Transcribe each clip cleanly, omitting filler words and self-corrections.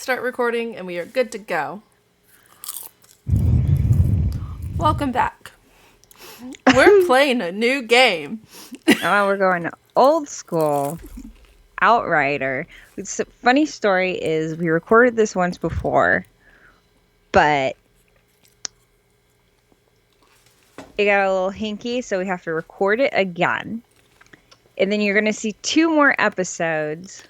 start recording, and we are good to go. Welcome back. We're playing a new game. Oh, we're going old school. Outrider. Funny story is we recorded this once before, but it got a little hinky, so we have to record it again. And then you're going to see 2 more episodes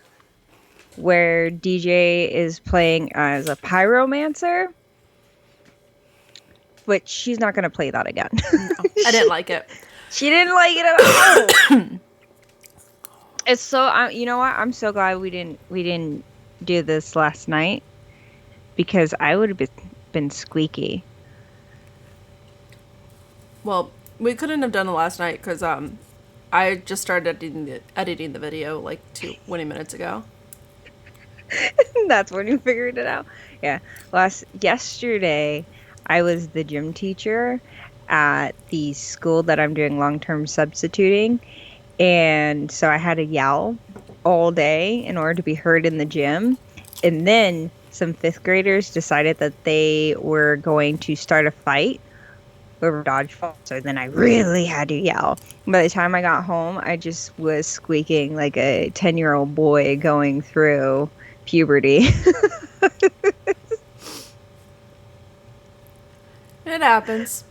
where DJ is playing as a pyromancer, but she's not going to play that again. No, I didn't like it. She didn't like it at all. It's so you know what? I'm so glad we didn't do this last night because I would have been squeaky. Well, we couldn't have done it last night because I just started editing the video like 20 minutes ago. That's when you figured it out. Yeah. Yesterday, I was the gym teacher at the school that I'm doing long-term substituting. And so I had to yell all day in order to be heard in the gym. And then some 5th graders decided that they were going to start a fight over dodgeball. So then I really had to yell. By the time I got home, I just was squeaking like a 10-year-old boy going through puberty. It happens.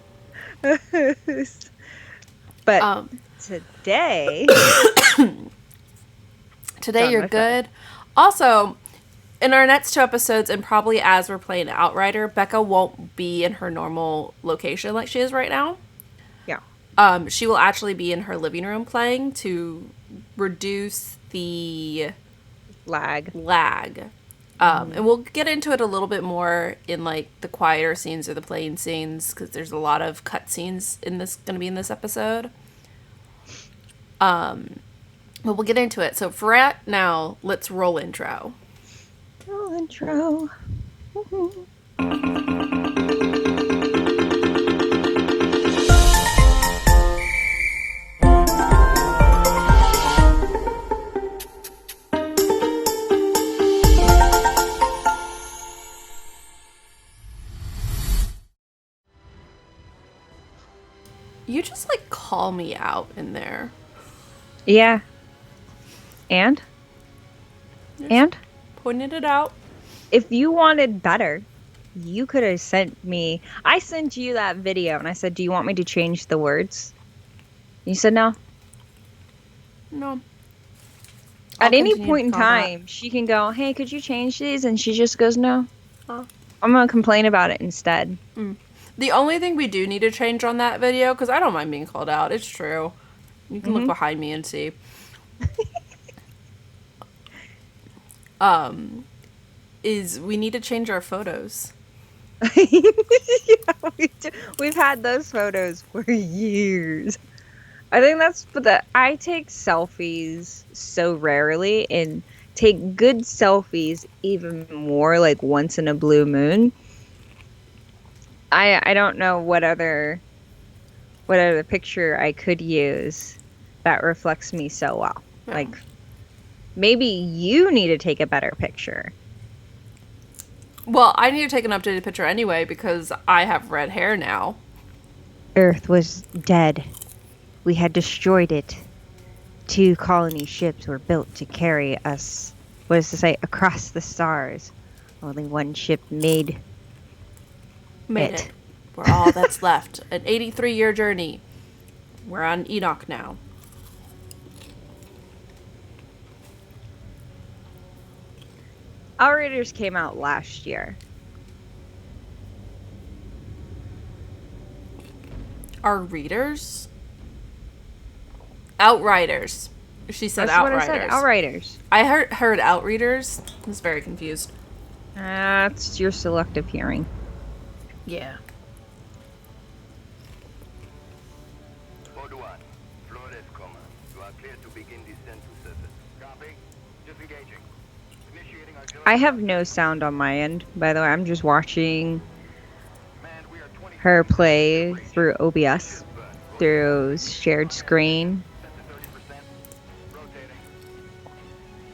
But today you're good. Also, in our next 2 episodes, and probably as we're playing Outrider, Becca won't be in her normal location like she is right now. Yeah. She will actually be in her living room playing to reduce the lag. And we'll get into it a little bit more in like the quieter scenes or the playing scenes because there's a lot of cut scenes going to be in this episode. But we'll get into it. So for right now, let's roll intro. Roll intro. You just like call me out in there. Yeah. And Pointed it out. if you wanted better, you could have sent me. I sent you that video and I said, "Do you want me to change the words?" You said no. No. At any point in time, she can go, "Hey, could you change these?" And she just goes, "No." Huh. I'm gonna complain about it instead. The only thing we do need to change on that video, because I don't mind being called out, it's true. You can look behind me and see. Is we need to change our photos. Yeah, we've had those photos for years. I think that's I take selfies so rarely and take good selfies even more like once in a blue moon. I don't know what other picture I could use that reflects me so well. Yeah. Like maybe you need to take a better picture. Well, I need to take an updated picture anyway because I have red hair now. Earth was dead. We had destroyed it. 2 colony ships were built to carry us, what does it say, across the stars. Only 1 ship made it. We're all that's left. An 83-year journey. We're on Enoch now. Outriders came out last year. Our readers? Outriders. She said That's Outriders. what I said, Outriders. I heard Outreaders. I was very confused. That's your selective hearing. Yeah. Code 1. Flores, you are clear to begin descent to surface. Copy. Disengaging. Initiating auxiliary. I have no sound on my end, by the way. I'm just watching Command, we are 20 her play through OBS, through shared screen. set to 30%. Rotating.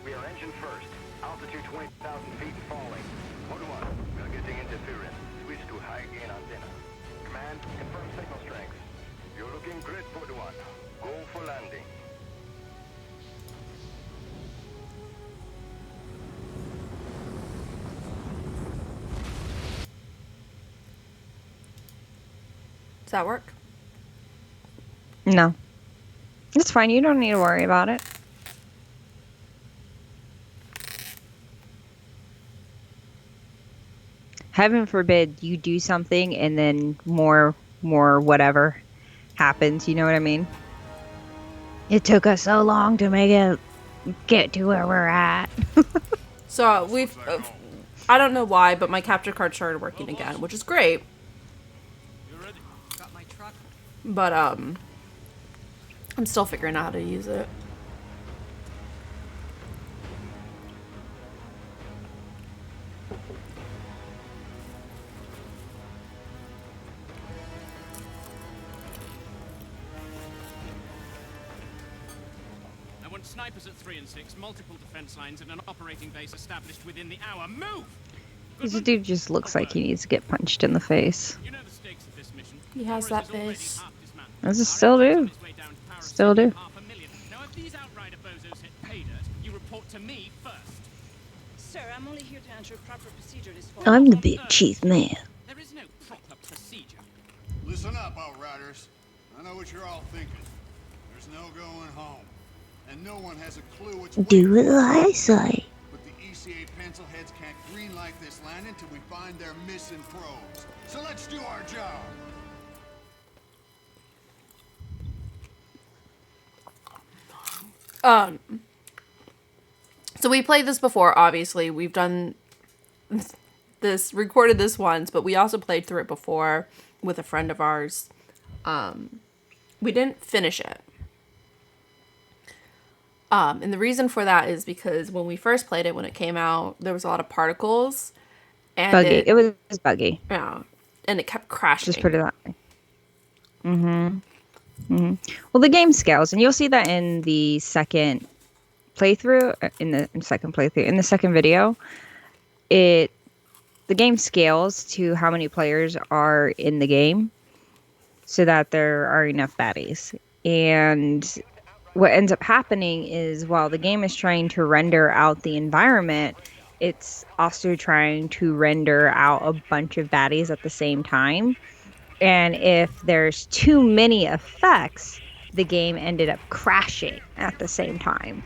We are engine first. Altitude 20,000 feet and falling. Looking great, Pod 1. Go for landing. Does that work? No. It's fine. You don't need to worry about it. Heaven forbid you do something and then more whatever happens. You know what I mean? It took us so long to make it get to where we're at. So we've, I don't know why, but my capture card started working again, which is great. Got my truck. But I'm still figuring out how to use it. I want snipers at 3 and 6, multiple defense lines, and an operating base established within the hour. Move! This dude just looks like he needs to get punched in the face. You know the stakes of this mission. He has Taurus that is already face. half dismantled. Does it Our still enemy's do? on his way down to power Still city, do. 500,000. Now, if these Outrider bozos hit pay dirt, you report to me first. Sir, I'm only here to ensure proper procedure is followed. I'm the big chief man. There is no proper procedure. Listen up, Outriders. I know what you're all thinking. There's no going home. And no one has a clue which way. Do what I say. But the ECA pencilheads can't greenlight this land until we find their missing probes. So let's do our job. So we played this before, obviously. We've done this, recorded this once, but we also played through it before with a friend of ours. We didn't finish it. And the reason for that is because when we first played it, when it came out, there was a lot of particles. And Buggy. It was buggy. Yeah. And it kept crashing. Just put it that way. Well, the game scales, and you'll see that in the second playthrough, in the second video. The game scales to how many players are in the game, so that there are enough baddies. And what ends up happening is while the game is trying to render out the environment, it's also trying to render out a bunch of baddies at the same time. And if there's too many effects, the game ended up crashing at the same time.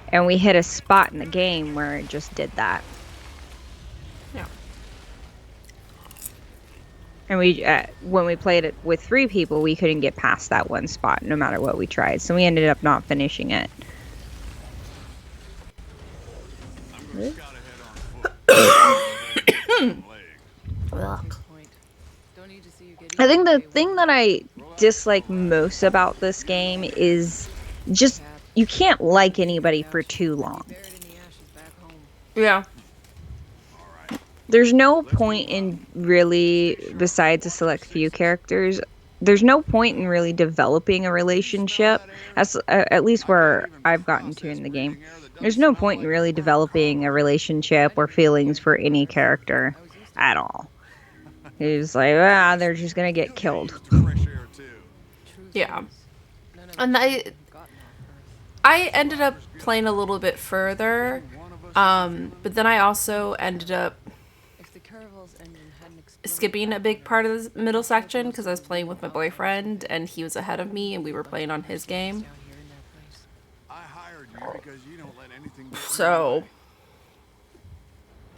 And we hit a spot in the game where it just did that. Yeah. And when we played it with 3 people, we couldn't get past that one spot no matter what we tried. So we ended up not finishing it. I'm gonna scout ahead on foot. Ugh. Point. Don't need to see you get I think the thing that I dislike most about this game is just you can't like anybody for too long. buried in the ashes back home. Yeah. There's no point in really, besides a select few characters, there's no point in really developing a relationship, at least where I've gotten to in the game. There's no point in really developing a relationship or feelings for any character at all. It's like, they're just gonna get killed. Fresh air too. Yeah. And I ended up playing a little bit further, but then I also ended up If the Caravel's engine hadn't exploded, skipping a big part of the middle section because I was playing with my boyfriend and he was ahead of me and we were playing on his game. down here in that place. I hired you because you don't let anything get So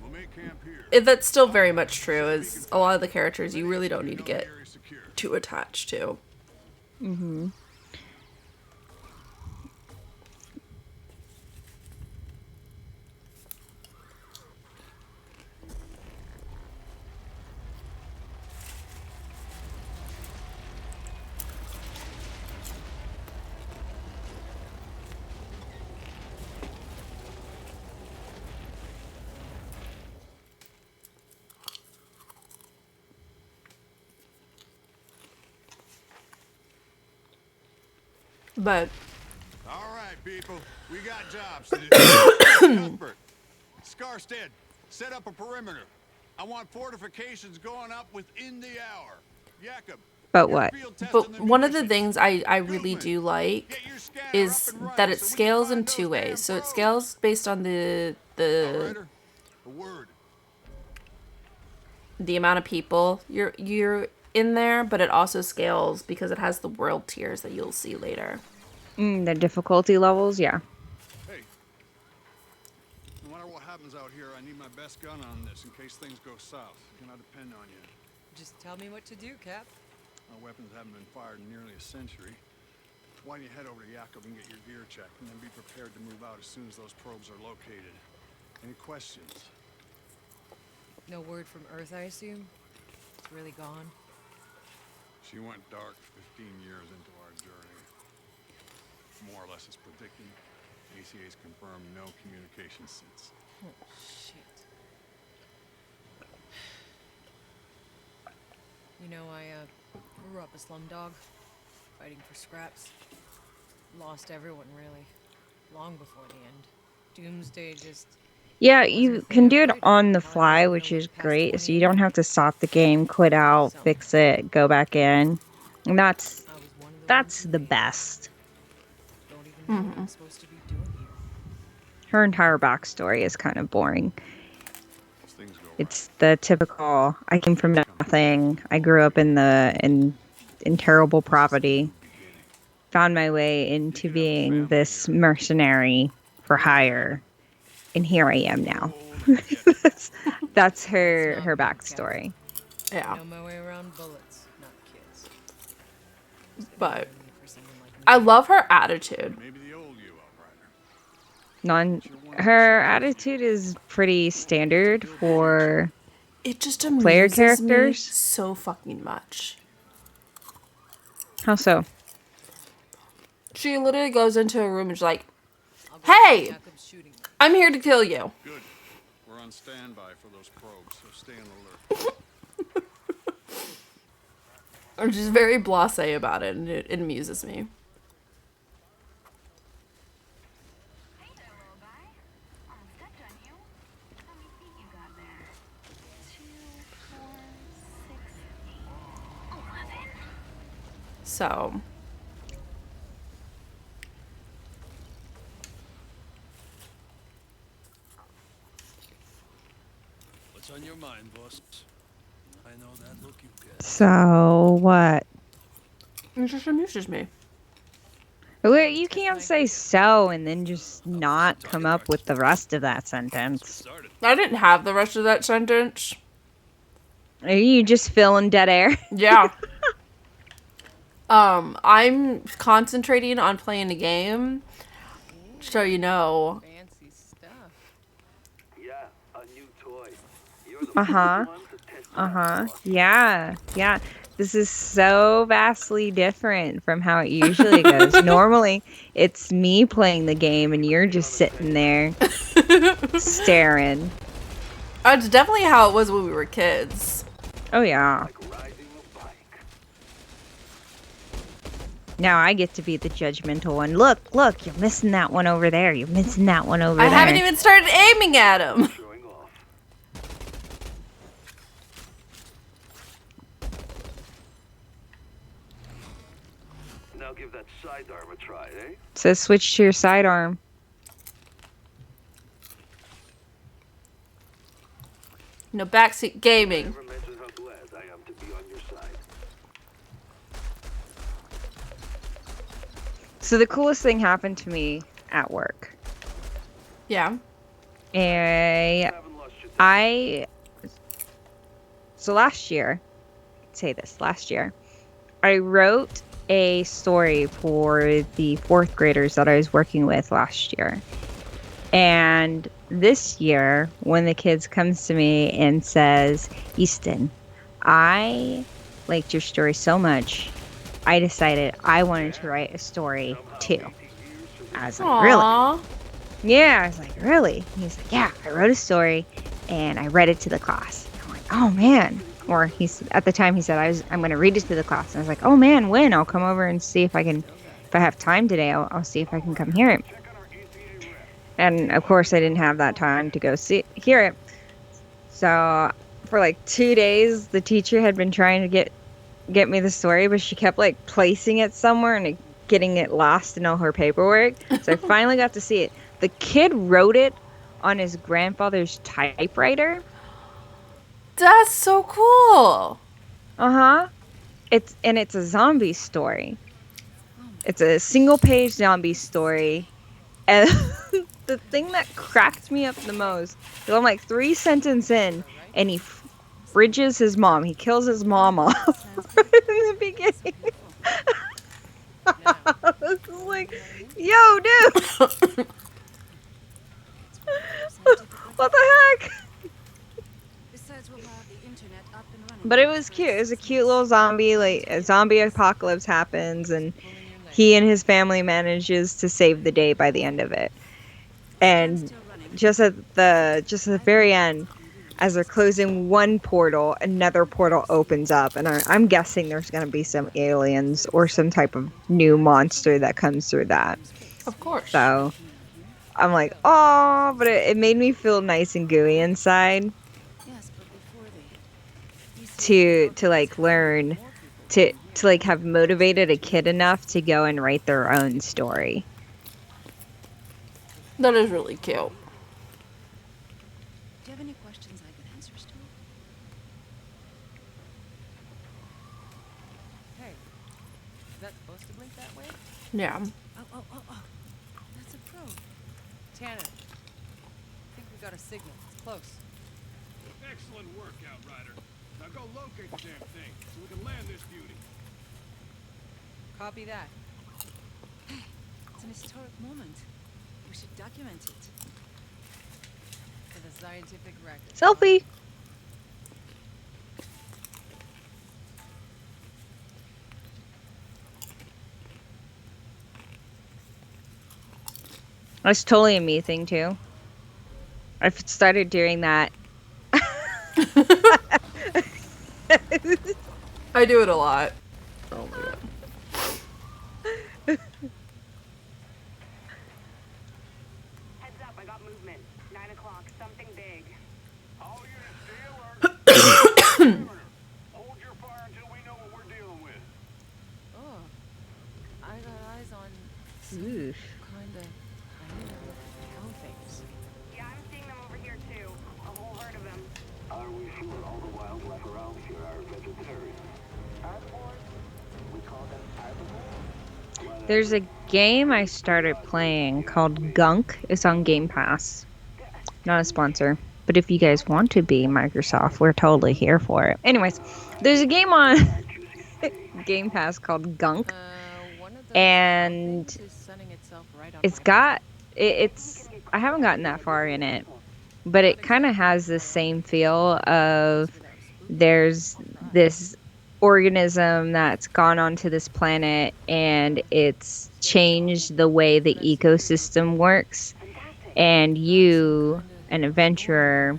We'll make camp here. that's still very much true. Is a lot of the characters you really don't need to get Area secure. too attached to. But All right, people. We got jobs to do. Cuthbert, Scarstead, set up a perimeter. I want fortifications going up within the hour. Jakob, But what? But one of the things I really do like is that it scales in two ways. So it scales based on the Outrider, a word. amount of people you're in there, but it also scales because it has the world tiers that you'll see later. The difficulty levels, yeah. Hey, no matter what happens out here, I need my best gun on this in case things go south. Can I depend on you? Just tell me what to do, Cap. My weapons haven't been fired in nearly a century. Why don't you head over to Yakov and get your gear checked, and then be prepared to move out as soon as those probes are located. Any questions? No word from Earth, I assume? It's really gone. She went dark 15 years into our journey. More or less as predicted. ACA's confirmed no communication since. Oh, shit. You know, I grew up a slum dog, fighting for scraps. Lost everyone, really. Long before the end. Doomsday just... Yeah, you can do it on the fly, which is great. So you don't have to stop the game, quit out, fix it, go back in. And that's the best. Don't even know what I'm supposed to be doing here. Her entire backstory is kind of boring. Things go It's the typical, I came from nothing. I grew up in terrible poverty. Found my way into being this mercenary for hire. And here I am now. That's her backstory. Yeah. Know my way around bullets, not kids. But For someone like me. I love her attitude. Maybe the old you, Outrider. Her attitude is pretty standard for It just player amuses me characters. so fucking much. How so? She literally goes into a room and she's like, I'll go "Hey, Jakob's shooting. I'm here to kill you." Good. We're on standby for those probes, so stay on the alert. And she's very blasé about it, and it amuses me. Hey there, little guy. I stepped on you. How many feet you got there? 2, 4, 6, 8, 11. So, What's on your mind, boss? I know that look you get. So what? it just amuses me. Well, you can't say so and then just not come up with the rest of that sentence. Started. I didn't have the rest of that sentence. Are you just filling dead air? Yeah. I'm concentrating on playing a game, so you know. Fancy stuff. Yeah, a new toy. You're the Uh-huh. first one to test it out, boss. Yeah. This is so vastly different from how it usually goes. Normally, it's me playing the game and you're just sitting there staring. It's definitely how it was when we were kids. Oh, yeah. Like riding a bike. Now I get to be the judgmental one. Look, you're missing that one over there. You're missing that one over I there. haven't even started aiming at him. Showing off. Now give that sidearm a try, eh? So switch to your sidearm. No backseat gaming. Never mention how glad I am to be on your side. So the coolest thing happened to me at work. Yeah. Haven't lost your So last year, last year, I wrote a story for the fourth graders that I was working with last year. And this year, when the kids comes to me and says, Easton, I liked your story so much, I decided I wanted to write a story too. I was like, really? Aww. Yeah, I was like, really? He's like, yeah, I wrote a story and I read it to the class. I'm like, oh man. Or at the time he said, I'm going to read it to the class. And I was like, oh man, when? I'll come over and see if I have time today, I'll see if I can come hear it. And of course I didn't have that time to go hear it. So for like 2 days, the teacher had been trying to get get me the story, but she kept like placing it somewhere and getting it lost in all her paperwork. So I finally got to see it. The kid wrote it on his grandfather's typewriter. That's so cool. Uh-huh. It's a zombie story. It's a single page zombie story. And the thing that cracked me up the most is I'm like 3 sentences in and he fridges his mom. He kills his mom off in the beginning. I was like, yo, dude, what the heck? Besides, we'll have the internet up and running. But it was cute. It was a cute little zombie, like a zombie apocalypse happens and he and his family manages to save the day by the end of it. And just at the very end, as they're closing one portal, another portal opens up, and I'm guessing there's going to be some aliens or some type of new monster that comes through that. Of course. So I'm like, oh, but it made me feel nice and gooey inside Yes, but before to like learn to like have motivated a kid enough to go and write their own story. That is really cute. Do you have any questions I get answers to? Hey, is that supposed to blink that way? Yeah. Oh. That's a probe. Tanner, I think we got a signal. It's close. Excellent work, Outrider. Now go locate the damn thing so we can land this beauty. Copy that. It's an historic moment. We should document it. For the scientific record. Selfie. That's totally a me thing too. I've started doing that. I do it a lot. Oh my god. Heads up, I got movement. 9 o'clock, something big. All units to alert. Hold your fire until we know what we're dealing with. Oh, I got eyes on some Oof. kinda cow things. Yeah, I'm seeing them over here too. A whole herd of them. Are we sure all the wildlife around here are vegetarian? Herbivores? We call them herbivores? There's a game I started playing called Gunk. It's on Game Pass. Not a sponsor. But if you guys want to be Microsoft, we're totally here for it. Anyways, there's a game on Game Pass called Gunk. One of those And things is sunning itself right on it's my got it's I haven't gotten that far in it, but it kind of has the same feel of there's this organism that's gone onto this planet and it's changed the way the ecosystem works, and you, an adventurer,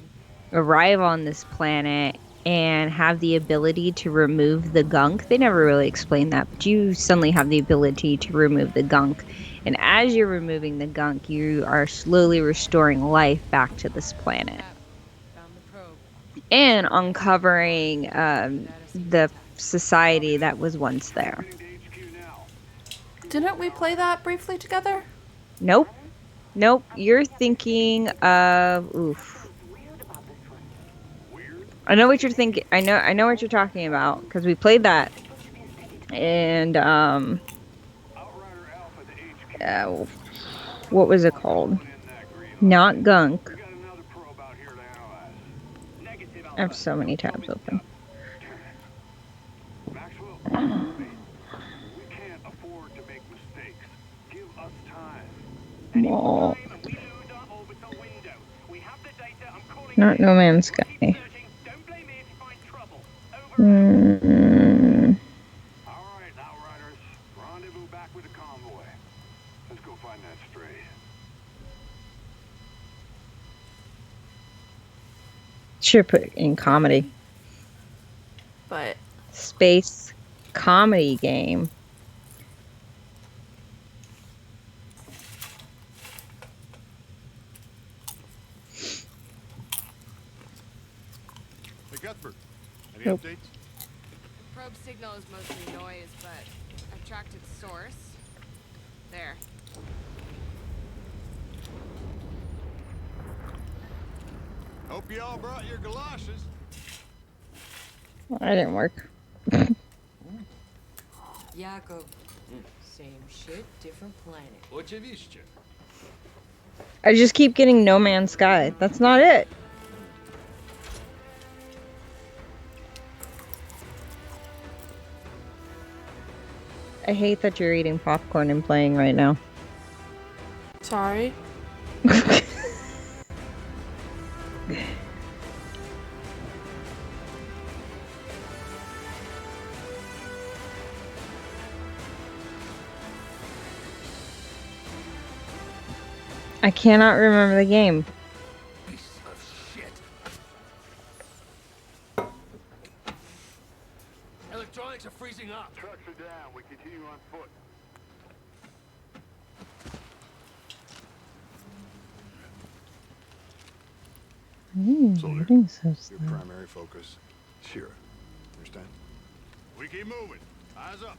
arrive on this planet and have the ability to remove the gunk. They never really explain that, but you suddenly have the ability to remove the gunk. And as you're removing the gunk, you are slowly restoring life back to this planet. found the probe. And uncovering the society that was once there. Didn't we play that briefly together? Nope. You're thinking of oof. I know what you're thinking. I know what you're talking about because we played that. And what was it called? Not Gunk. I have so many tabs open. Maxwell, we can't afford to make mistakes. Give us time. Wall. We lose our orbital window. We have the data. I'm calling Not No Man's Sky. searching. Don't blame me if you find trouble. Over. All right, Outriders. Rendezvous back with the convoy. Let's go find that stray. Should put in comedy. But Space comedy game. Hey, Cuthbert. Any Nope. updates? Probe signal is mostly noise, but I've tracked its source. There. Hope you all brought your galoshes. Well, that didn't work. Jakob. Same shit, different planet. Oczywiście. I just keep getting No Man's Sky. That's not it. I hate that you're eating popcorn and playing right now. Sorry. I cannot remember the game. Piece of shit. Electronics are freezing up. Trucks are down. We continue on foot. Reading so Your slow. primary focus. Shira. Understand? We keep moving. Eyes up.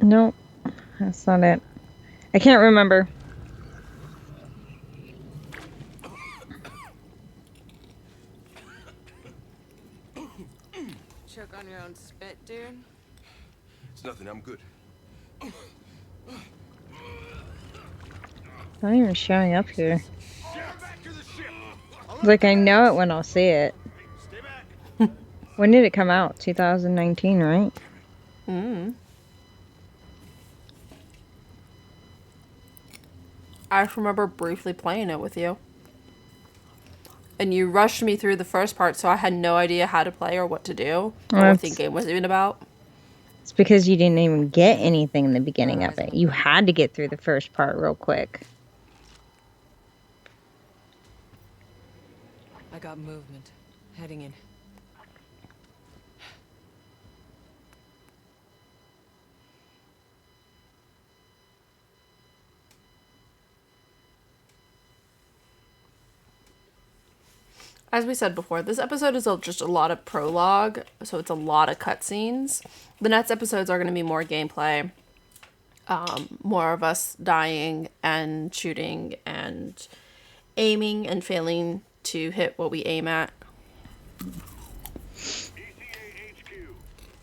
No, that's not it. I can't remember. Choke on your own spit, dude. It's nothing, I'm good. It's not even showing up here. Back to the ship. Like, I know it when I'll see it. Stay back. When did it come out? 2019, right? I just remember briefly playing it with you. And you rushed me through the first part, so I had no idea how to play or what to do, or what the game was even about. It's because you didn't even get anything in the beginning of it. You had to get through the first part real quick. I got movement. Heading in. As we said before, this episode is just a lot of prologue, so it's a lot of cutscenes. The next episodes are going to be more gameplay, more of us dying and shooting and aiming and failing to hit what we aim at. ETA HQ.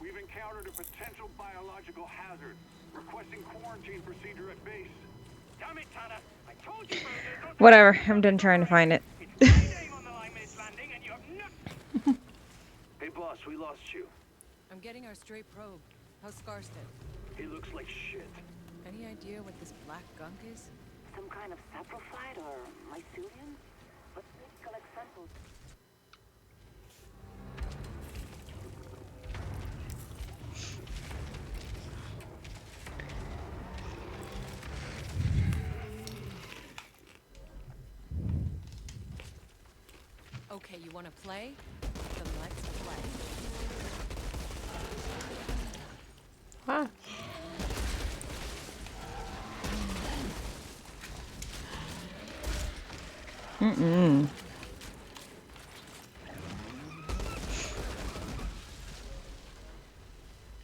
We've encountered a potential biological hazard. Requesting quarantine procedure at base. Damn it, Tanner. I told you Whatever, I'm done trying to find it. Hey, boss, we lost you. I'm getting our stray probe. How's Scarston? He looks like shit. Any idea what this black gunk is? Some kind of saprophyte or mycelium? Let's collect samples. Okay, you want to play? Then let's play. Ah.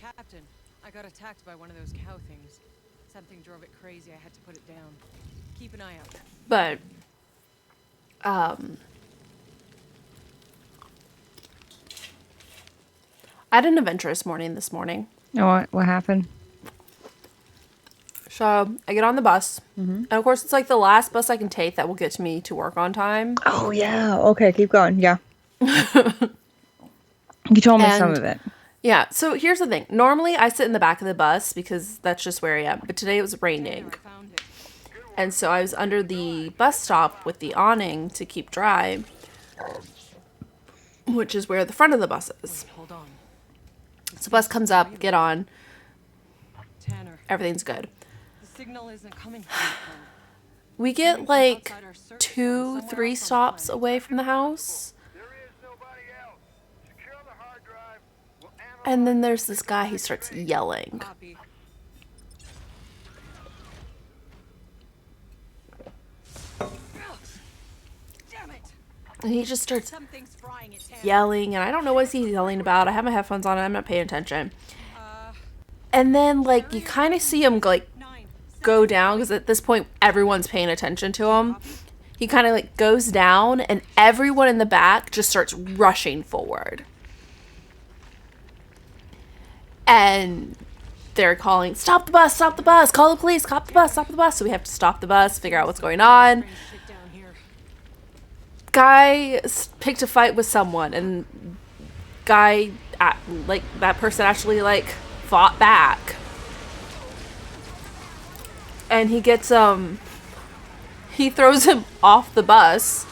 Captain, I got attacked by one of those cow things. Something drove it crazy. I had to put it down. Keep an eye out. But, I had an adventurous morning this morning. Oh, what happened? So, I get on the bus. And of course, it's like the last bus I can take that will get to me to work on time. Oh, yeah. Okay, keep going. Yeah. You told me some And- of it. Yeah, so here's the thing. Normally, I sit in the back of the bus because that's just where I am. But today it was raining. I found it. And so I was under the bus stop with the awning to keep dry, which is where the front of the bus is. Hold on. So bus comes up, get on, Tanner, everything's good. the signal isn't coming from the probe. We get like 2-3 stops away from the house. There is nobody else. Secure the hard drive. We'll analyze And then there's this guy who starts yelling. Copy. And he just starts Something's frying its hand. yelling, and I don't know what he's yelling about. I have my headphones on and I'm not paying attention. And then, like, you kind of see him, like, go down, because at this point, everyone's paying attention to him. He kind of, like, goes down, and everyone in the back just starts rushing forward. And they're calling, stop the bus, call the police, stop the bus. So we have to stop the bus, figure out what's going on. Guy picked a fight with someone, and guy, like, that person actually, like, fought back. And he gets, he throws him off the bus.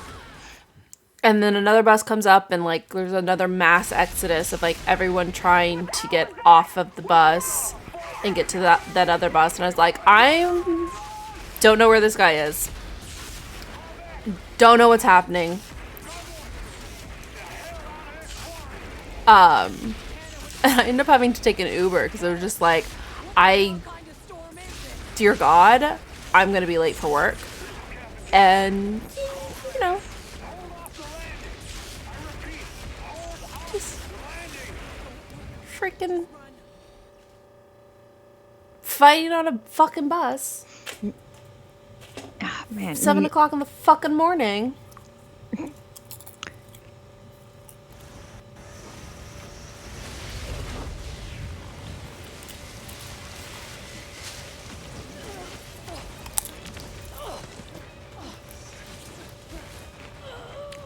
And then another bus comes up, and, like, there's another mass exodus of, like, everyone trying to get off of the bus and get to that other bus. And I was like, I don't know where this guy is. Don't know what's happening. And I ended up having to take an Uber because it was just like, dear God, I'm gonna be late for work. And, you know, just freaking fighting on a fucking bus. Oh, man. 7 o'clock in the fucking morning.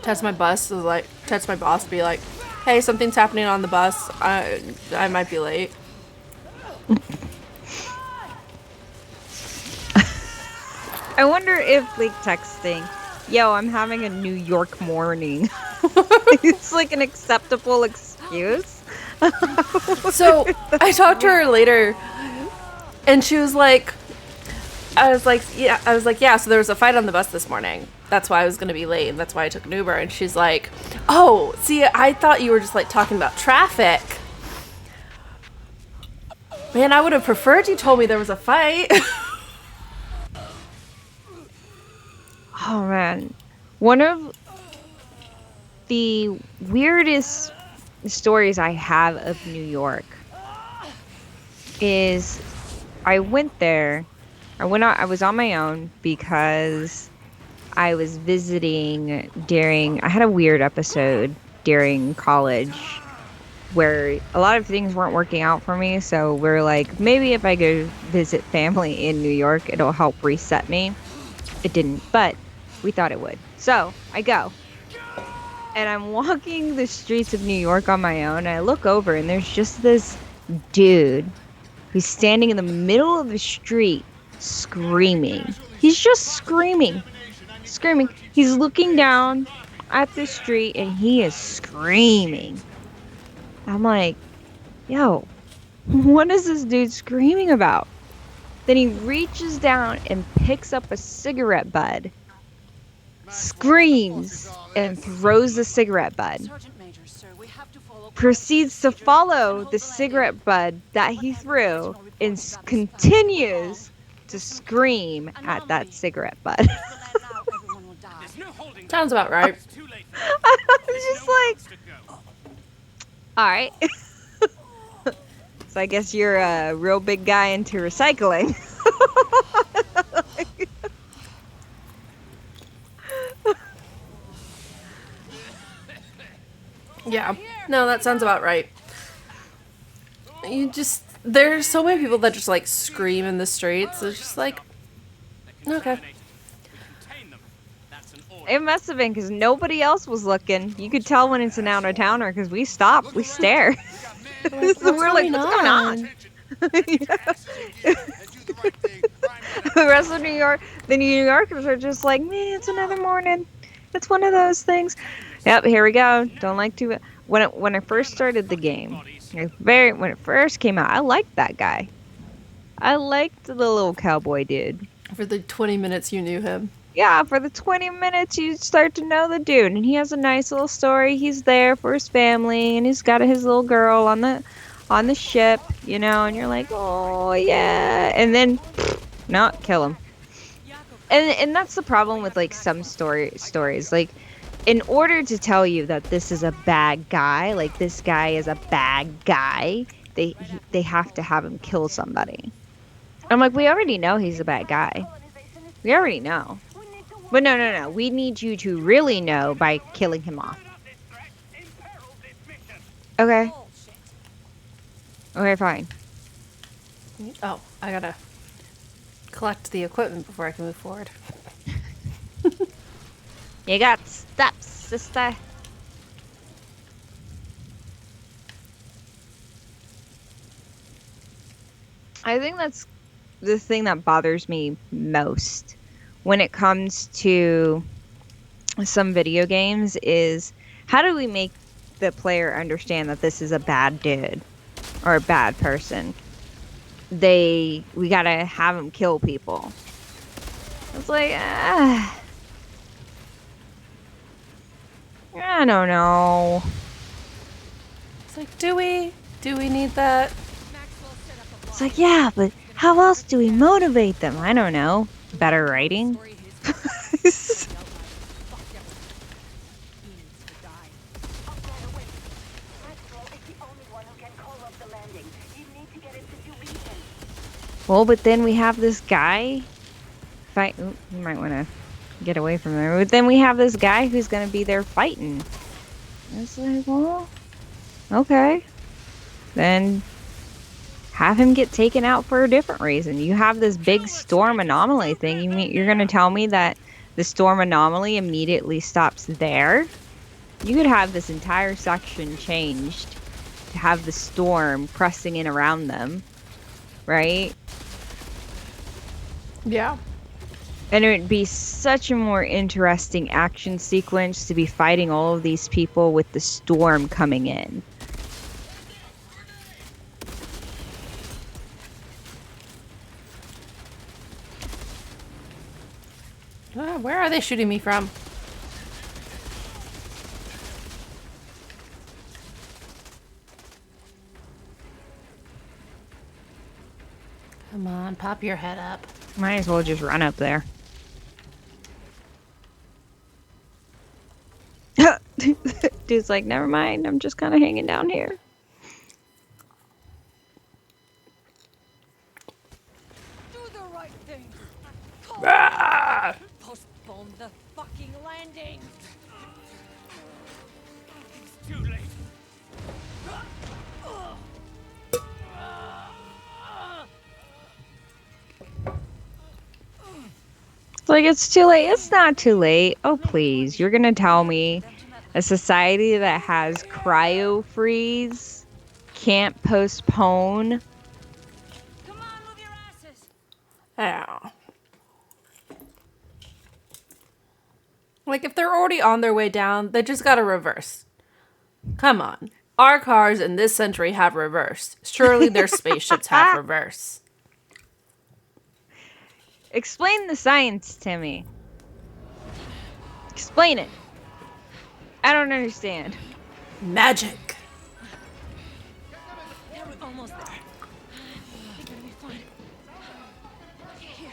Text my boss to be like, hey, something's happening on the bus. I might be late. I wonder if, like, texting, yo, I'm having a New York morning. It's like an acceptable excuse. So I talked to her later, and she was like, I was like, yeah, so there was a fight on the bus this morning. That's why I was going to be late, and that's why I took an Uber. And she's like, oh, see, I thought you were just, like, talking about traffic. Man, I would have preferred you told me there was a fight. Oh, man. One of the weirdest stories I have of New York is I went there. I was on my own because I was visiting I had a weird episode during college where a lot of things weren't working out for me. So we're like, maybe if I go visit family in New York, it'll help reset me. It didn't, but we thought it would. So I go. And I'm walking the streets of New York on my own. And I look over and there's just this dude who's standing in the middle of the street screaming. He's just screaming. He's looking down at the street and he is screaming. I'm like, yo, what is this dude screaming about? Then he reaches down and picks up a cigarette bud, screams, and throws the cigarette bud. Proceeds to follow the cigarette bud that he threw and continues to scream at that cigarette bud. Sounds about right. I was just like, all right. So I guess you're a real big guy into recycling. Yeah. No, that sounds about right. There's so many people that just, like, scream in the streets. It's just like, okay. It must have been because nobody else was looking. You could tell when it's an out-of-towner because we stop, we stare. So we're like, what's going on? The rest of New York, the New Yorkers are just like, man, it's another morning. It's one of those things. Yep, here we go. Don't like to. When I first started the game, when it first came out, I liked that guy. I liked the little cowboy dude. For the 20 minutes you knew him. Yeah, for the 20 minutes you start to know the dude, and he has a nice little story. He's there for his family, and he's got his little girl on the ship, you know, and you're like, oh yeah, and then no, kill him. And that's the problem with, like, some stories. Like, in order to tell you that this is a bad guy, like this guy is a bad guy, they have to have him kill somebody. I'm like, we already know he's a bad guy. We already know. But no. We need you to really know by killing him off. Okay. Okay, fine. Oh, I gotta collect the equipment before I can move forward. You got steps, sister. I think that's the thing that bothers me most when it comes to some video games is how do we make the player understand that this is a bad dude or a bad person? We gotta have him kill people. It's like, I don't know. It's like, do we need that? It's like, yeah, but how else do we motivate them? I don't know. Better writing? Well, but then we have this guy fight. Ooh, you might want to get away from there. But then we have this guy who's going to be there fighting. It's like, well, okay. Then have him get taken out for a different reason. You have this big storm anomaly thing. You're going to tell me that the storm anomaly immediately stops there? You could have this entire section changed to have the storm pressing in around them, right? Yeah. And it would be such a more interesting action sequence to be fighting all of these people with the storm coming in. Where are they shooting me from? Come on, pop your head up. Might as well just run up there. Dude's like, never mind, I'm just kind of hanging down here. Do the right thing. Postpone the fucking landing. It's too late. It's like, it's too late. It's not too late. Oh, please. You're going to tell me a society that has cryo freeze can't postpone? Come on, move your asses. Ow. Like, if they're already on their way down, they just gotta reverse. Come on. Our cars in this century have reversed. Surely their spaceships have reverse. Explain the science to me. Explain it. I don't understand. Magic. We're almost there. We're gonna be fine. Here.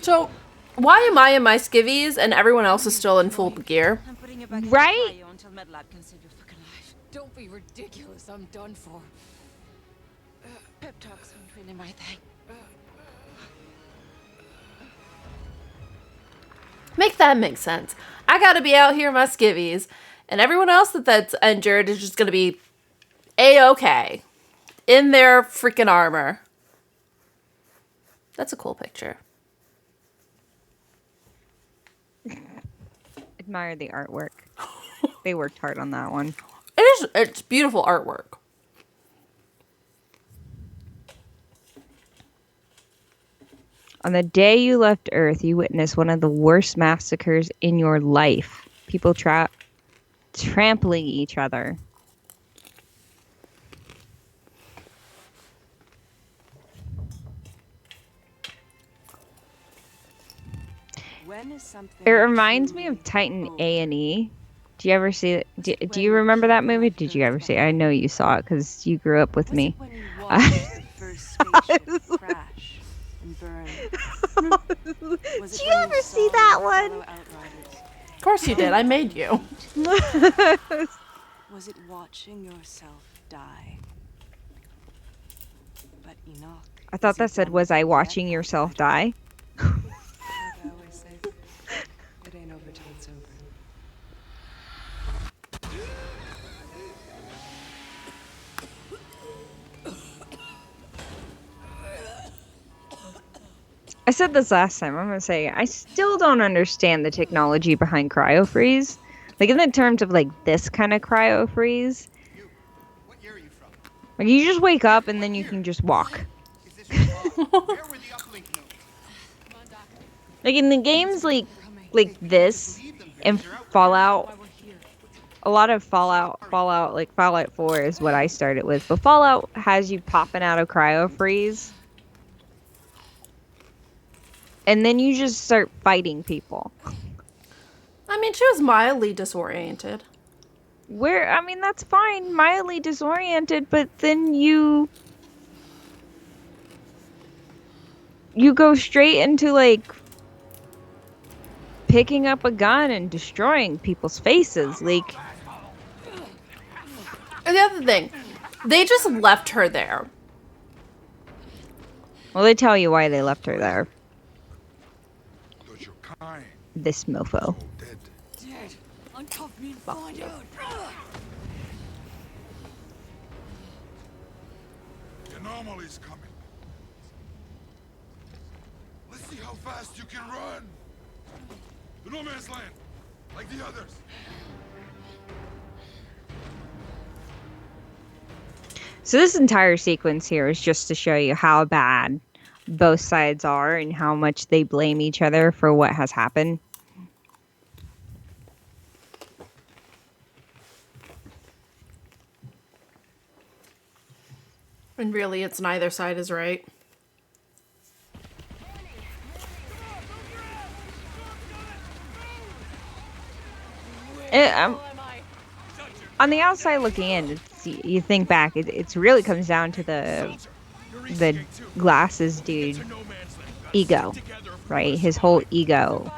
So, why am I in my skivvies and everyone else is still in full gear? I'm putting it back Right? in the cryo until MedLab can save your fucking life. Don't be ridiculous. I'm done for. Pep talks aren't really my thing. Make that make sense. I gotta be out here in my skivvies, and everyone else that's injured is just gonna be A-okay. In their freaking armor. That's a cool picture. Admire the artwork. They worked hard on that one. It's beautiful artwork. On the day you left Earth, you witnessed one of the worst massacres in your life. People trampling each other. When is something It reminds me of Titan A&E. Do you ever see it? Do you remember that movie? Did you ever see it? I know you saw it because you grew up with me. When you watched the first spaceship crash and burn? Was Did it you when ever saw see that your one? fellow Outriders? Of course you did. I made you. Was it watching yourself die? But Enoch. I thought that said, was I watching yourself die? Like I always say, it ain't over till it's over. I said this last time. I'm gonna say I still don't understand the technology behind cryofreeze. Like in the terms of like this kind of cryofreeze. What year are you from? Like you just wake up and then you can just walk. Is this your log? Where were the uplink nodes? Like in the games like this and Fallout, a lot of Fallout like Fallout 4 is what I started with. But Fallout has you popping out of cryofreeze. And then you just start fighting people. I mean, she was mildly disoriented. I mean, that's fine, mildly disoriented, but then you go straight into, like, picking up a gun and destroying people's faces, like... And the other thing, they just left her there. Well, they tell you why they left her there. Because you're kind. This mofo. Dead. Dead. Uncuff me and find out. The anomaly's coming. Let's see how fast you can run. The no man's land, like the others. So this entire sequence here is just to show you how bad both sides are and how much they blame each other for what has happened. And really, it's neither side is right. On the outside looking in, you think back, it really comes down to the glasses dude ego, right? His whole ego.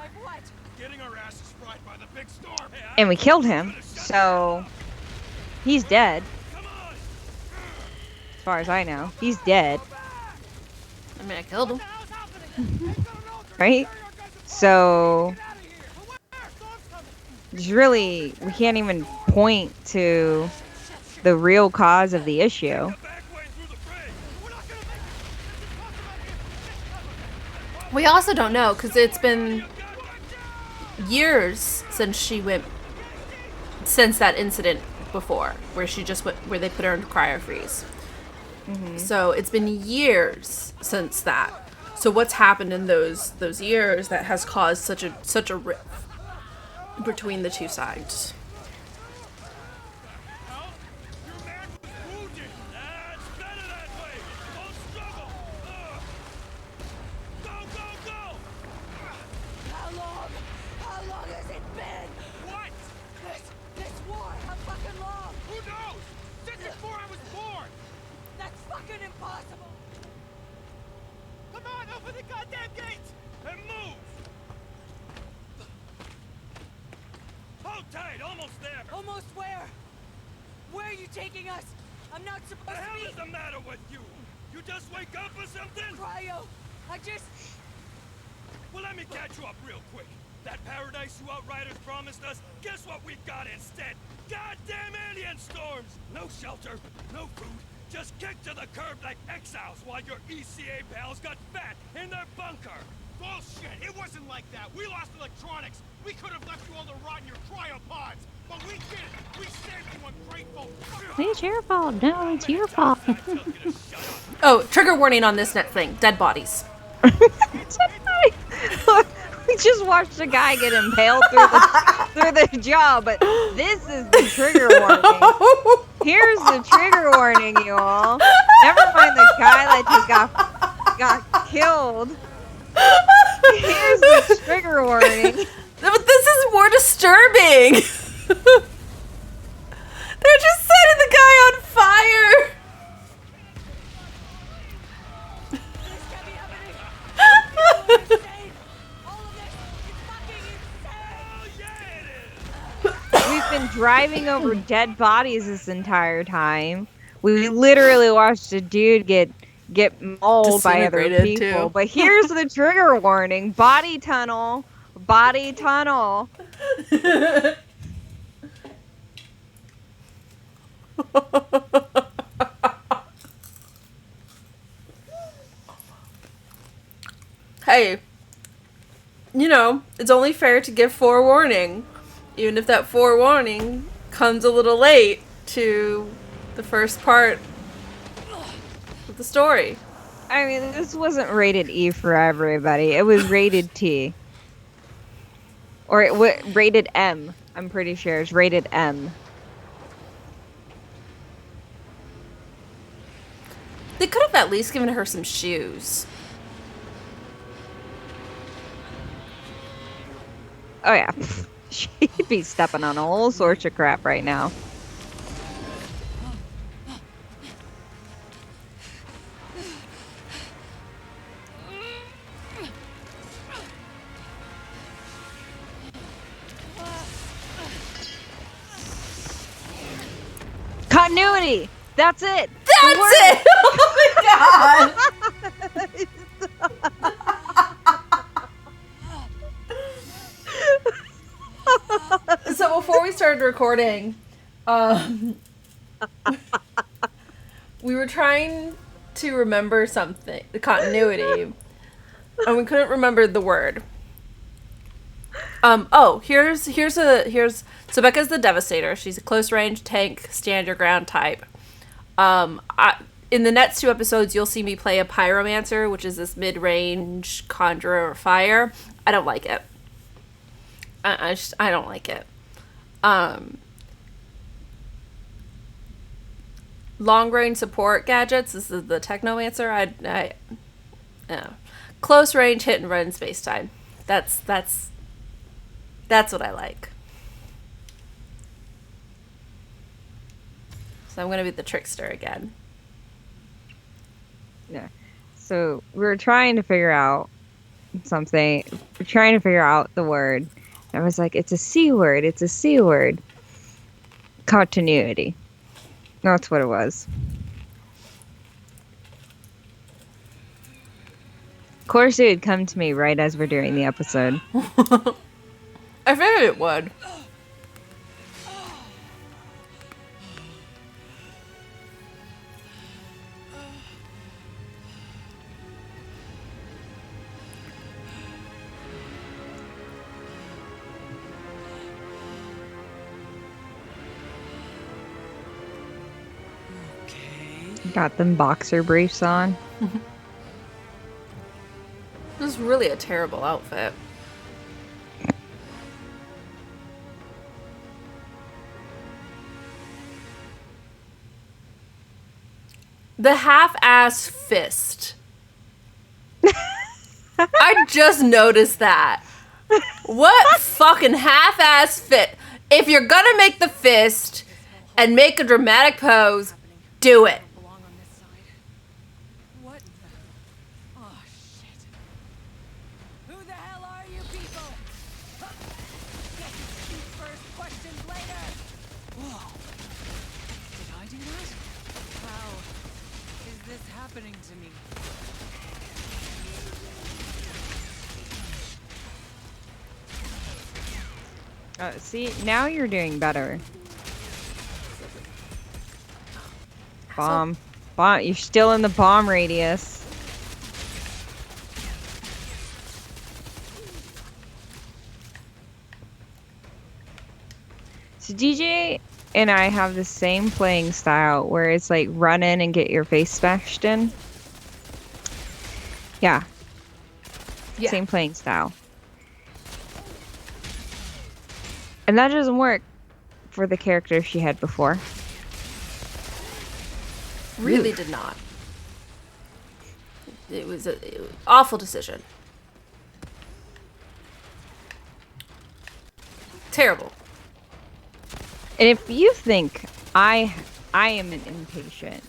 And we killed him, so he's dead. As far as I know, he's dead. I mean, I killed him. Right? So there's really, we can't even point to the real cause of the issue. We also don't know, because it's been years since that incident before, where she just went, where they put her into cryofreeze. Mm-hmm. So it's been years since that. So what's happened in those years that has caused such a rift between the two sides? Almost where? Where are you taking us? I'm not supposed to be. What the hell is the matter with you? You just wake up or something? Cryo, I just... Well, let me catch you up real quick. That paradise you Outriders promised us, guess what we've got instead? Goddamn alien storms! No shelter, no food, just kicked to the curb like exiles while your ECA pals got fat in their bunker. Bullshit! It wasn't like that. We lost electronics. We could have left you all to rot in your cryopods, but we didn't. We saved you, ungrateful. It's your fault. No, it's your fault. Oh, trigger warning on this net thing. Dead bodies. We just watched a guy get impaled through the jaw, but this is the trigger warning. Here's the trigger warning, you all. Never mind the guy that just got killed. Here's the trigger warning. But this is more disturbing. They're just setting the guy on fire. driving over dead bodies this entire time. We literally watched a dude get mauled by other Disintegrated, people. too. But here's the trigger warning: body tunnel, body tunnel. Hey, you know, it's only fair to give forewarning, even if that forewarning comes a little late to the first part of the story. I mean, this wasn't rated E for everybody. It was rated T. Or rated M. I'm pretty sure it's rated M. They could have at least given her some shoes. Oh yeah. She'd be stepping on all sorts of crap right now. Continuity! That's it! That's it! Oh my god! So before we started recording, we were trying to remember something, the continuity, and we couldn't remember the word. So Becca's the Devastator. She's a close range tank, stand your ground type. In the next 2 episodes, you'll see me play a Pyromancer, which is this mid-range conjurer of fire. I don't like it. I don't like it. Long-range support gadgets. This is the Technomancer. Close range hit and run space time. That's what I like. So I'm gonna be the trickster again. Yeah. So we were trying to figure out something. We're trying to figure out the word. I was like, it's a C word. It's a C word. Continuity. That's what it was. Of course, it would come to me right as we're doing the episode. I figured it would. Got them boxer briefs on. This is really a terrible outfit. The half-ass fist. I just noticed that. What fucking half-ass fit? If you're gonna make the fist and make a dramatic pose, do it. Belong on this side. What the? Oh shit. Who the hell are you people? Shoot first, questions later. Whoa. Did I do that? How is this happening to me? See, now you're doing better. Bomb. You're still in the bomb radius. So DJ and I have the same playing style where it's like run in and get your face smashed in. Yeah. Same playing style. And that doesn't work for the character she had before. Really did not. It was an awful decision. Terrible. And if you think I am an impatient,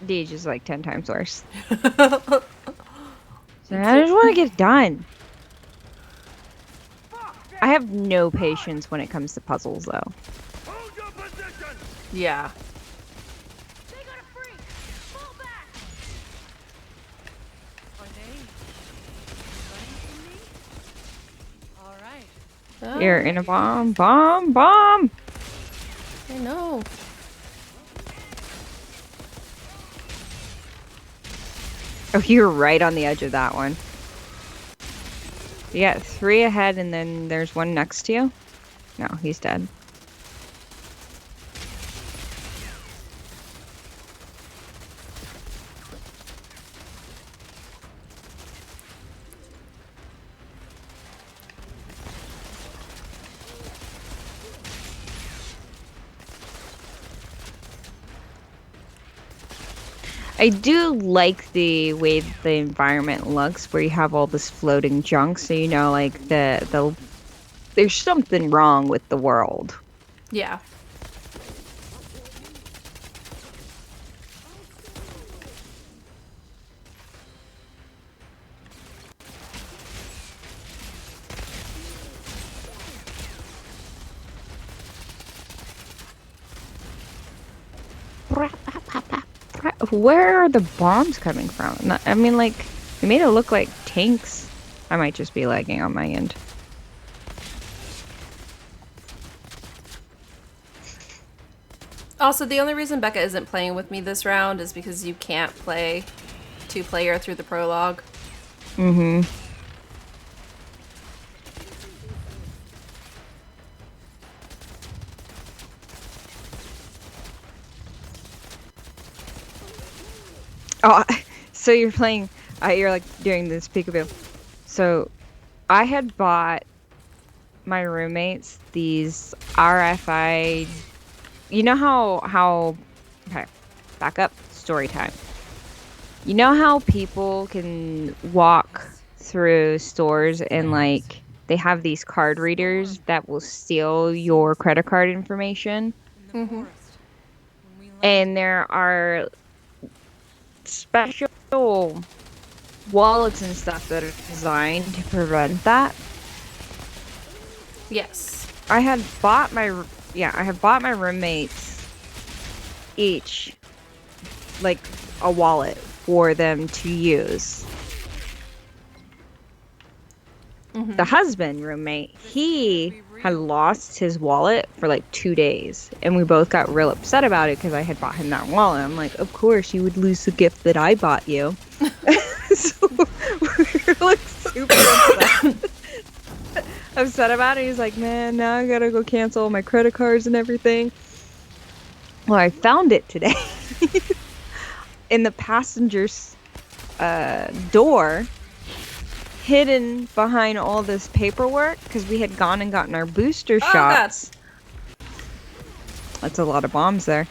Deej is like 10 times worse. So I just want to get it done. Fuck, damn I have no patience when it comes to puzzles, though. Hold your position! Yeah. They got a freak! Fall back! Are they running from me? All right. Oh, You're in a bomb, bomb, bomb! I know. Oh, you're right on the edge of that one. You got 3 ahead, and then there's one next to you. No, he's dead. I do like the way the environment looks, where you have all this floating junk, so you know, like there's something wrong with the world. Yeah. Where are the bombs coming from? I mean, like, it made it look like tanks. I might just be lagging on my end. Also, the only reason Becca isn't playing with me this round is because you can't play 2-player through the prologue. Mm-hmm. Oh, so you're playing, you're like doing this peekaboo. So I had bought my roommates these RFI, you know how, okay, back up, story time. You know how people can walk through stores and like, they have these card readers that will steal your credit card information? In the forest. When we landed, And there are special wallets and stuff that are designed to prevent that. Yes. I had bought my roommates each like a wallet for them to use. The husband roommate, he had lost his wallet for like 2 days, and we both got real upset about it because I had bought him that wallet. I'm like, of course you would lose the gift that I bought you. So we were like super upset about it. He's like, man, now I gotta go cancel all my credit cards and everything. Well, I found it today in the passenger's door, hidden behind all this paperwork, because we had gone and gotten our booster shots. That's a lot of bombs there.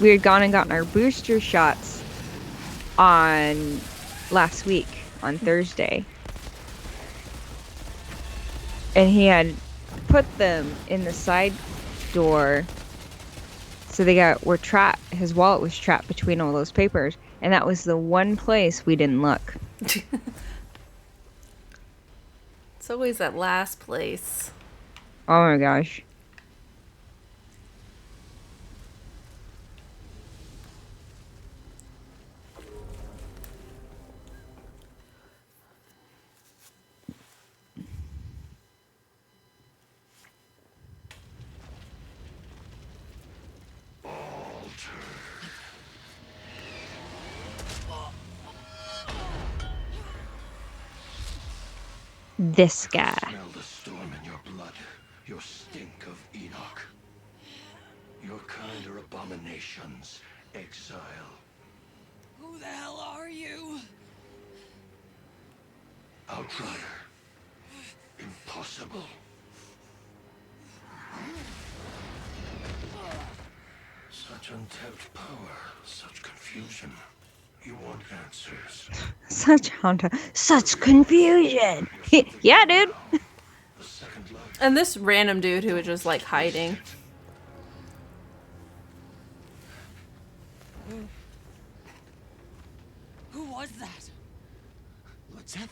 We had gone and gotten our booster shots on last week, on Thursday. And he had put them in the side door, so were trapped. His wallet was trapped between all those papers, and that was the one place we didn't look. It's always that last place. Oh my gosh. This guy. Smell the storm in your blood, your stink of Enoch. Your kind are abominations, exile. who the hell are you? Outrider. Impossible. Such untapped power, such confusion. You want answers. Such confusion. Yeah, dude. The second life. And this random dude who was just like hiding. Who was that? Lord Zeth?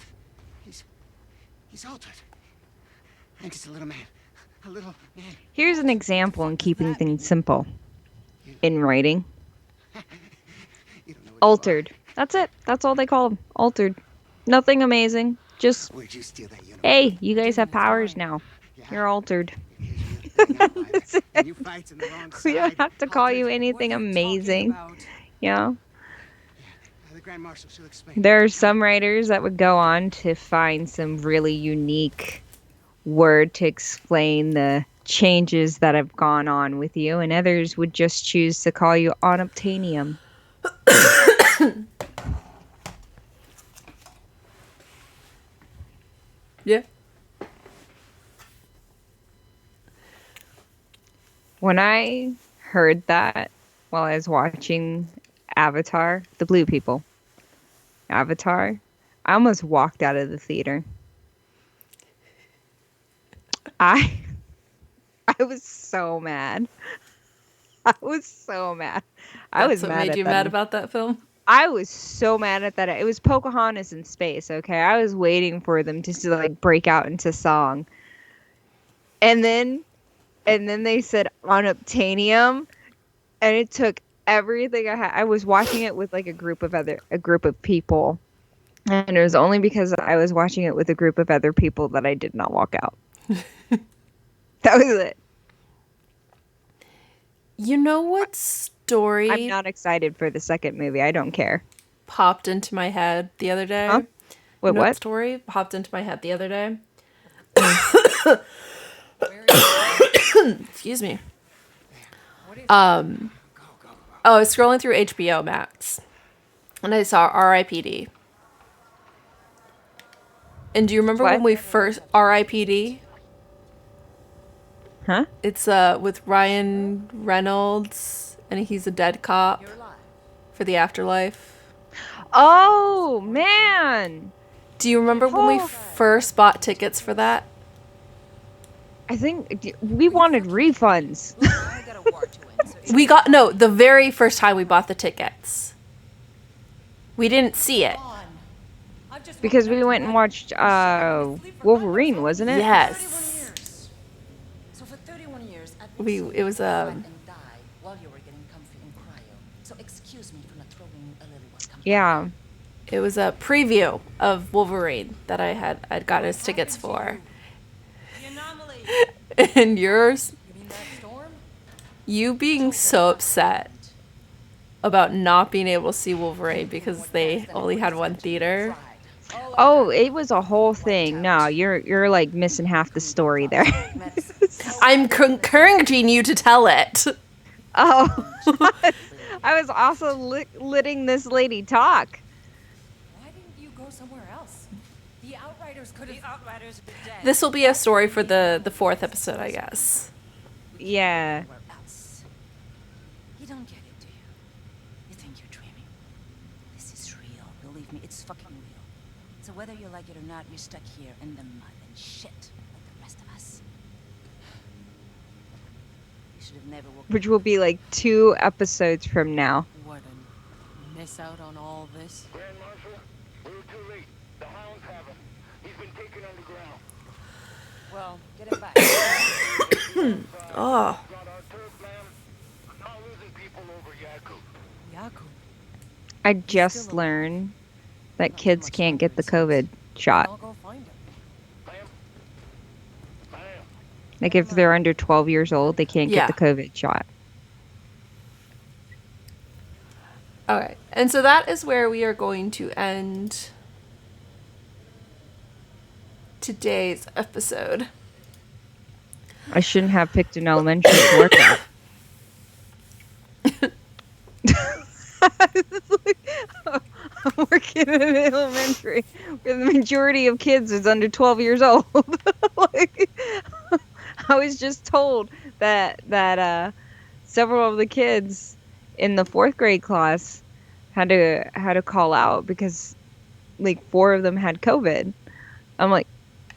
He's altered. I'm just a little man. A little man. Here's an example in keeping things simple. In writing. You don't know what Altered. That's it. That's all they call them. Altered. Nothing amazing. Just, Where'd you steal that uniform? hey, you guys have powers now. You're altered. That's it. And you fight in the wrong We don't side. have to call you Altered. anything What are you talking amazing. about? Yeah. The Grand Marshal, she'll explain. There are some writers that would go on to find some really unique word to explain the changes that have gone on with you, and others would just choose to call you unobtainium. Yeah. When I heard that while I was watching Avatar, the blue people, Avatar, I almost walked out of the theater. I was so mad. I was so mad. I was That's what mad made at you that. mad about that film? I was so mad at that. It was Pocahontas in space, okay? I was waiting for them to like break out into song. And then they said unobtainium, and it took everything I had. I was watching it with like a group of people. And it was only because I was watching it with a group of other people that I did not walk out. That was it. You know what story I'm not excited for the second movie. I don't care. popped into my head the other day? Huh? You know What? story popped into my head the other day? Excuse me. I was scrolling through HBO Max, and I saw R.I.P.D. And do you remember What? when we first R.I.P.D.? Huh? It's with Ryan Reynolds, and he's a dead cop for the afterlife. Oh, man. Do you remember when we first bought tickets for that? I think we wanted refunds. I got a war to win, so We got no, the very first time we bought the tickets. We didn't see it. Because we went and watched Wolverine, wasn't it? Yes. So for 31 years, I've We it was and die while you were getting comfy in cryo. So excuse me for not throwing you a little one. Yeah. it was a preview of Wolverine that I'd gotten his tickets for. And yours, you being so upset about not being able to see Wolverine because they only had one theater. Oh, it was a whole thing. No, you're like missing half the story there. I'm encouraging you to tell it. Oh, I was also letting this lady talk. Why didn't you go somewhere else? The Outriders could have. The Outriders are dead. This will be a story for the fourth episode, I guess. Yeah. You don't get it, do you? You think you're dreaming. This is real. Believe me, it's fucking real. So whether you like it or not, you're stuck here in the mud and shit like the rest of us. You should have never woken Which will be like 2 episodes from now. What a miss out on all this. Grand Marshal, we were too late. The hounds have him. He's been taken underground. Well, get him back. Oh. Got our turf land. I'm not losing people over Yaku. Yaku. I just learned that kids can't get the COVID shot. I'll go find him. Like if they're under 12 years old, they can't Yeah. get the COVID shot. Okay. And so that is where we are going to end today's episode. I shouldn't have picked an elementary to work at. I'm working in an elementary where the majority of kids is under 12 years old. Like, I was just told that several of the kids in the 4th grade class had to call out because like 4 of them had COVID. I'm like,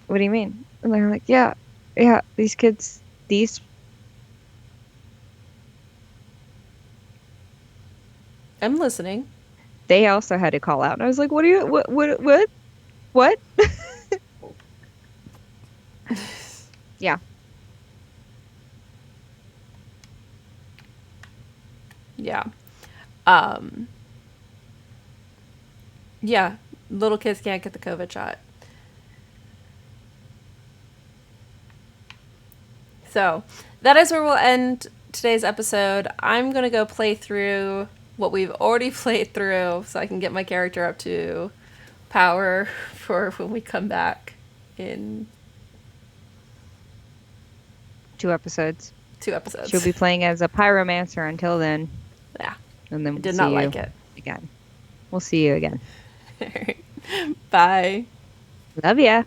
what do you mean? And they're like, yeah, these kids, I'm listening. they also had to call out. And I was like, what? Yeah. Yeah. Yeah. Little kids can't get the COVID shot. So that is where we'll end today's episode. I'm going to go play through what we've already played through so I can get my character up to power for when we come back in 2 episodes. 2 episodes. She'll be playing as a pyromancer until then. Yeah. And then I we'll did see not you like it. again. We'll see you again. Bye. Love ya.